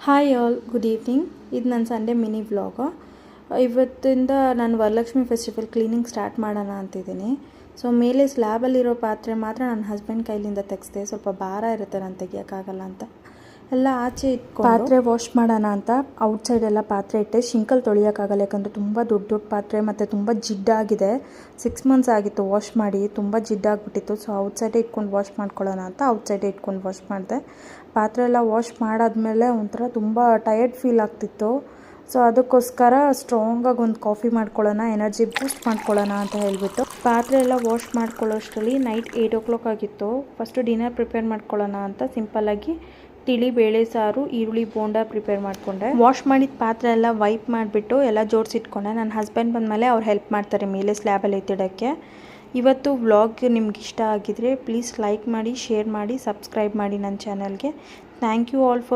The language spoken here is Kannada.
Hi all, good evening. ಇದು ನನ್ನ ಸಂಡೇ ಮಿನಿ ವ್ಲಾಗು. ಇವತ್ತಿಂದ ನಾನು ವರಲಕ್ಷ್ಮಿ ಫೆಸ್ಟಿವಲ್ ಕ್ಲೀನಿಂಗ್ ಸ್ಟಾರ್ಟ್ ಮಾಡೋಣ ಅಂತಿದ್ದೀನಿ. ಸೊ ಮೇಲೆ ಸ್ಲ್ಯಾಬಲ್ಲಿರೋ ಪಾತ್ರೆ ಮಾತ್ರ ನನ್ನ ಹಸ್ಬೆಂಡ್ ಕೈಲಿಂದ ತೆಗೆಸ್ದೆ. ಸ್ವಲ್ಪ ಭಾರ ಇರುತ್ತೆ, ನಾನು ತೆಗಿಯೋಕ್ಕಾಗಲ್ಲ ಅಂತ ಎಲ್ಲ ಆಚೆ ಇಟ್ಕೊಂಡು ಪಾತ್ರೆ ವಾಶ್ ಮಾಡೋಣ ಅಂತ ಔಟ್ಸೈಡೆಲ್ಲ ಪಾತ್ರೆ ಇಟ್ಟೆ. ಶಿಂಕಲ್ಲಿ ತೊಳಿಯೋಕ್ಕಾಗಲ್ಲ, ಯಾಕಂದರೆ ತುಂಬ ದೊಡ್ಡ ದೊಡ್ಡ ಪಾತ್ರೆ ಮತ್ತು ತುಂಬ ಜಿಡ್ಡಾಗಿದೆ. 6 months ಆಗಿತ್ತು ವಾಶ್ ಮಾಡಿ, ತುಂಬ ಜಿಡ್ಡಾಗಿಬಿಟ್ಟಿತ್ತು. ಸೊ ಔಟ್ಸೈಡೇ ಇಟ್ಕೊಂಡು ವಾಶ್ ಮಾಡ್ಕೊಳ್ಳೋಣ ಅಂತ ಔಟ್ಸೈಡೇ ಇಟ್ಕೊಂಡು ವಾಶ್ ಮಾಡಿದೆ. ಪಾತ್ರೆ ಎಲ್ಲ ವಾಶ್ ಮಾಡಾದ್ಮೇಲೆ ಒಂಥರ ತುಂಬ ಟಯರ್ಡ್ ಫೀಲ್ ಆಗ್ತಿತ್ತು. ಸೊ ಅದಕ್ಕೋಸ್ಕರ ಸ್ಟ್ರಾಂಗಾಗಿ ಒಂದು ಕಾಫಿ ಮಾಡ್ಕೊಳ್ಳೋಣ, ಎನರ್ಜಿ ಬೂಸ್ಟ್ ಮಾಡ್ಕೊಳ್ಳೋಣ ಅಂತ ಹೇಳಿಬಿಟ್ಟು ಪಾತ್ರೆ ಎಲ್ಲ ವಾಶ್ ಮಾಡ್ಕೊಳ್ಳೋಷ್ಟರಲ್ಲಿ ನೈಟ್ 8 o'clock ಆಗಿತ್ತು. ಫಸ್ಟು ಡಿನ್ನರ್ ಪ್ರಿಪೇರ್ ಮಾಡ್ಕೊಳ್ಳೋಣ ಅಂತ ಸಿಂಪಲ್ಲಾಗಿ ತಿಳಿ ಬೇಳೆ ಸಾರು, ಈರುಳ್ಳಿ ಬೋಂಡ ಪ್ರಿಪೇರ್ ಮಾಡಿಕೊಂಡೆ. ವಾಶ್ ಮಾಡಿದ ಪಾತ್ರೆ ಎಲ್ಲ ವೈಪ್ ಮಾಡಿಬಿಟ್ಟು ಎಲ್ಲ ಜೋಡಿಸಿಟ್ಕೊಂಡೆ. ನನ್ನ ಹಸ್ಬೆಂಡ್ ಬಂದಮೇಲೆ ಅವ್ರು ಹೆಲ್ಪ್ ಮಾಡ್ತಾರೆ ಮೇಲೆ ಸ್ಲ್ಯಾಬಲ್ಲಿ ಎತ್ತಿಡೋಕ್ಕೆ. ಇವತ್ತು ವ್ಲಾಗ್ ನಿಮ್ಗೆ ಇಷ್ಟ ಆಗಿದ್ರೆ ಪ್ಲೀಸ್ ಲೈಕ್ ಮಾಡಿ, ಶೇರ್ ಮಾಡಿ, ಸಬ್ಸ್ಕ್ರೈಬ್ ಮಾಡಿ ನನ್ನ ಚಾನಲ್ಗೆ. Thank you all for